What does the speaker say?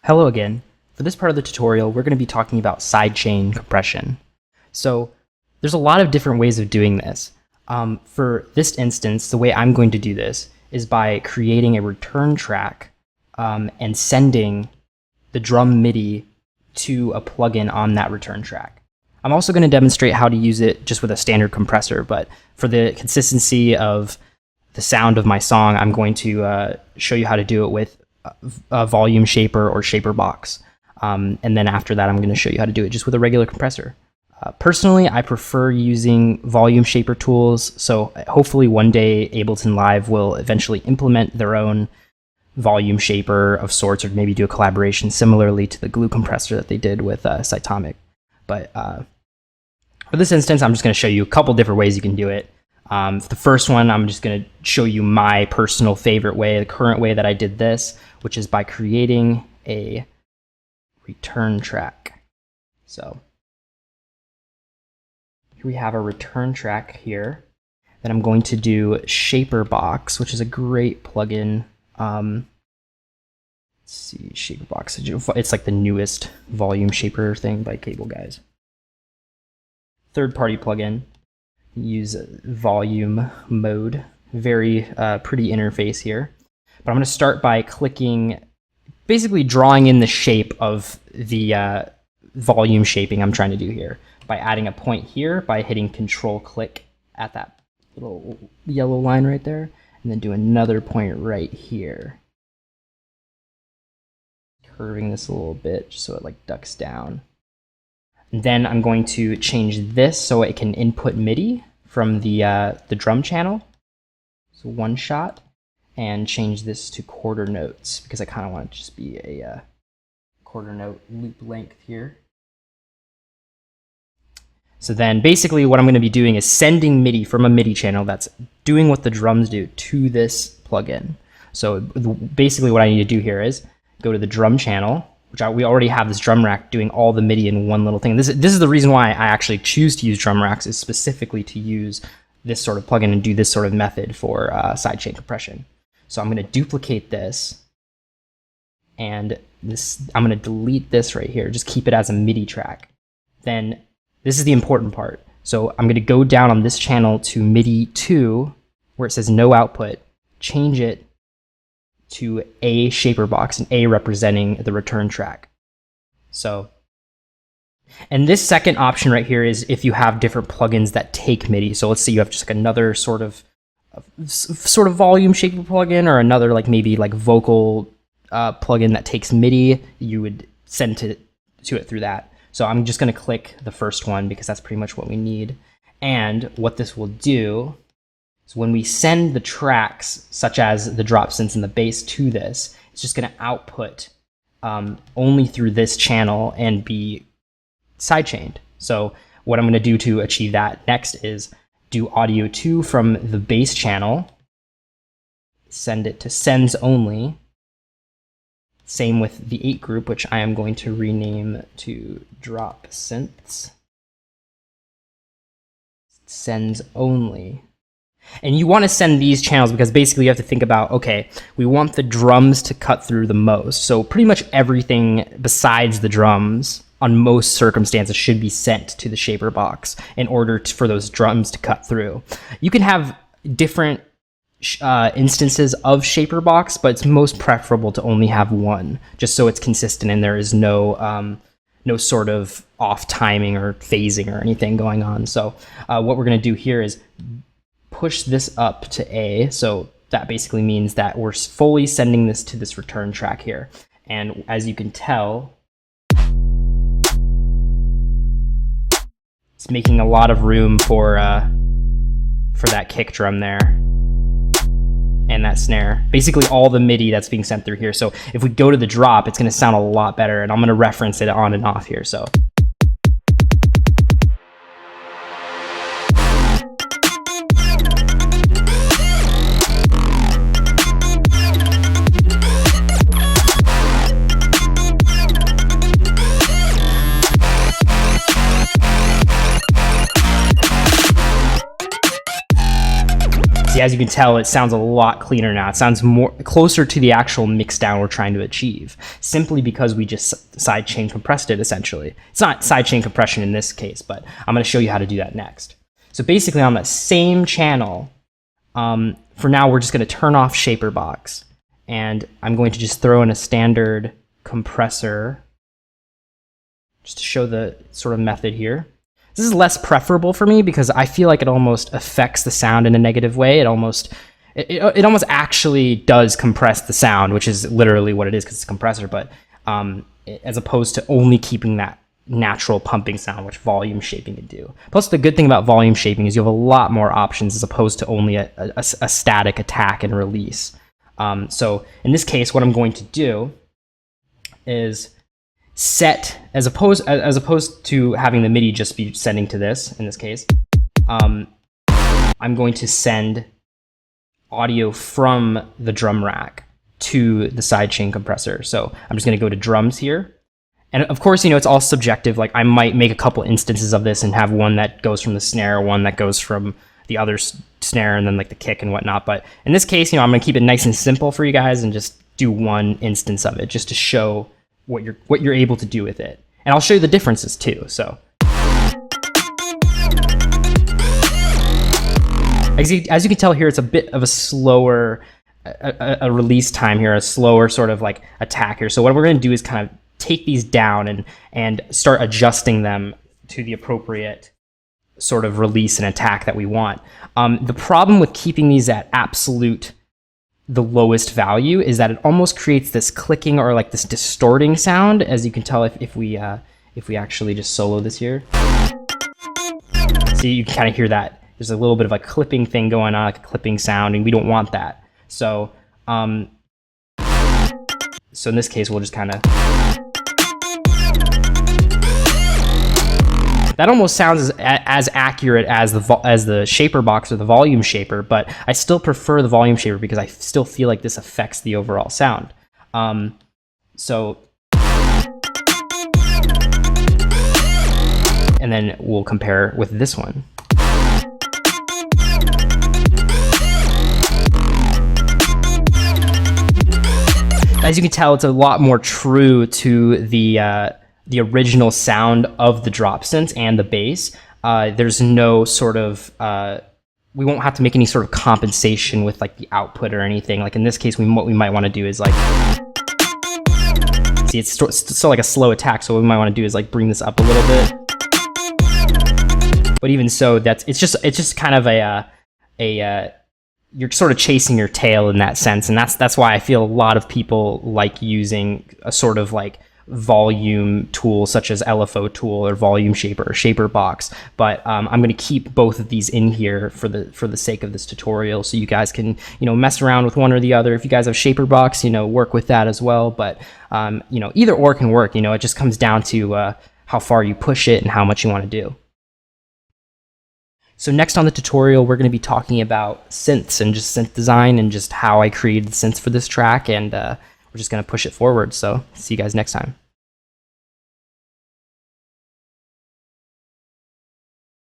Hello again. For this part of the tutorial, we're going to be talking about sidechain compression. So there's a lot of different ways of doing this. For this instance, the way I'm going to do this is by creating a return track and sending the drum MIDI to a plugin on that return track. I'm also going to demonstrate how to use it just with a standard compressor, but for the consistency of the sound of my song, I'm going to show you how to do it with a volume shaper or shaper box. And then after that, I'm going to show you how to do it just with a regular compressor. Personally, I prefer using volume shaper tools, so hopefully one day Ableton Live will eventually implement their own volume shaper of sorts, or maybe do a collaboration similarly to the glue compressor that they did with Cytomic. But for this instance, I'm just going to show you a couple different ways you can do it. The first one, I'm just going to show you my personal favorite way, the current way that I did this, which is by creating a return track. So here we have a return track here. Then I'm going to do Shaper Box, which is a great plugin. Let's see, Shaper Box. It's like the newest volume shaper thing by Cable Guys. Third-party plugin. Use volume mode. Very pretty interface here. But I'm going to start by clicking, basically drawing in the shape of the volume shaping I'm trying to do here by adding a point here, by hitting Control-click at that little yellow line right there, and then do another point right here. Curving this a little bit just so it like ducks down. And then I'm going to change this so it can input MIDI from the drum channel. So one shot, and change this to quarter notes because I kind of want it to just be a quarter note loop length here. So then basically what I'm going to be doing is sending MIDI from a MIDI channel that's doing what the drums do to this plugin. So basically what I need to do here is go to the drum channel, which we already have this drum rack doing all the MIDI in one little thing. This is the reason why I actually choose to use drum racks, is specifically to use this sort of plugin and do this sort of method for sidechain compression. So I'm going to duplicate this, and I'm going to delete this right here. Just keep it as a MIDI track. Then this is the important part. So I'm going to go down on this channel to MIDI 2, where it says no output, change it to a shaper box, and A representing the return track. So, and this second option right here is if you have different plugins that take MIDI. So let's say you have just like another sort of volume shaper plugin, or another like maybe like vocal plugin that takes MIDI, you would send to it through that. So I'm just going to click the first one because that's pretty much what we need. And what this will do, so when we send the tracks, such as the drop synths and the bass, to this, it's just going to output only through this channel and be sidechained. So what I'm going to do to achieve that next is do audio 2 from the bass channel, send it to sends only. Same with the 8 group, which I am going to rename to drop synths. Sends only. And you want to send these channels because basically you have to think about, okay, we want the drums to cut through the most. So pretty much everything besides the drums on most circumstances should be sent to the shaper box in order for those drums to cut through. You can have different instances of shaper box, but it's most preferable to only have one, just so it's consistent and there is no sort of off timing or phasing or anything going on. So what we're going to do here is push this up to A. So that basically means that we're fully sending this to this return track here. And as you can tell, it's making a lot of room for that kick drum there and that snare. Basically all the MIDI that's being sent through here. So if we go to the drop, it's going to sound a lot better, and I'm going to reference it on and off here. So as you can tell, it sounds a lot cleaner now. It sounds more closer to the actual mix down we're trying to achieve, simply because we just sidechain compressed it, essentially. It's not sidechain compression in this case, but I'm going to show you how to do that next. So basically on the same channel, for now, we're just going to turn off Shaper Box, and I'm going to just throw in a standard compressor just to show the sort of method here. This is less preferable for me because I feel like it almost affects the sound in a negative way. It almost actually does compress the sound, which is literally what it is because it's a compressor, but as opposed to only keeping that natural pumping sound, which volume shaping can do. Plus, the good thing about volume shaping is you have a lot more options as opposed to only a static attack and release. So in this case, what I'm going to do is set, as opposed to having the MIDI just be sending to this, in this case, I'm going to send audio from the drum rack to the sidechain compressor. So I'm just going to go to drums here. And of course, you know, it's all subjective. Like I might make a couple instances of this and have one that goes from the snare, one that goes from the other snare, and then like the kick and whatnot. But in this case, you know, I'm going to keep it nice and simple for you guys and just do one instance of it just to show what you're able to do with it. And I'll show you the differences too. So as you can tell here, it's a bit of a slower a release time here, a slower sort of like attack here. So what we're going to do is kind of take these down and start adjusting them to the appropriate sort of release and attack that we want. The problem with keeping these at the lowest value is that it almost creates this clicking or like this distorting sound, as you can tell if we actually just solo this here. So you can kind of hear that there's a little bit of a clipping thing going on, like a clipping sound, and we don't want that. So so in this case, we'll just kind of, that almost sounds as accurate as the shaper box or the volume shaper, but I still prefer the volume shaper because I still feel like this affects the overall sound. So, and then we'll compare with this one. As you can tell, it's a lot more true to the original sound of the drop synths and the bass. There's no sort of, we won't have to make any sort of compensation with like the output or anything. Like in this case, what we might want to do is like, see, it's still like a slow attack. So what we might want to do is like bring this up a little bit. But even so, it's just kind of you're sort of chasing your tail in that sense. And that's why I feel a lot of people like using a sort of like volume tool such as LFO tool or volume shaper or shaper box, but I'm going to keep both of these in here for the sake of this tutorial, so you guys can, you know, mess around with one or the other. If you guys have shaper box, you know, work with that as well. But you know, either or can work. You know, it just comes down to how far you push it and how much you want to do. So next on the tutorial, we're going to be talking about synths and just synth design and just how I created the synths for this track, and we're just going to push it forward. So see you guys next time.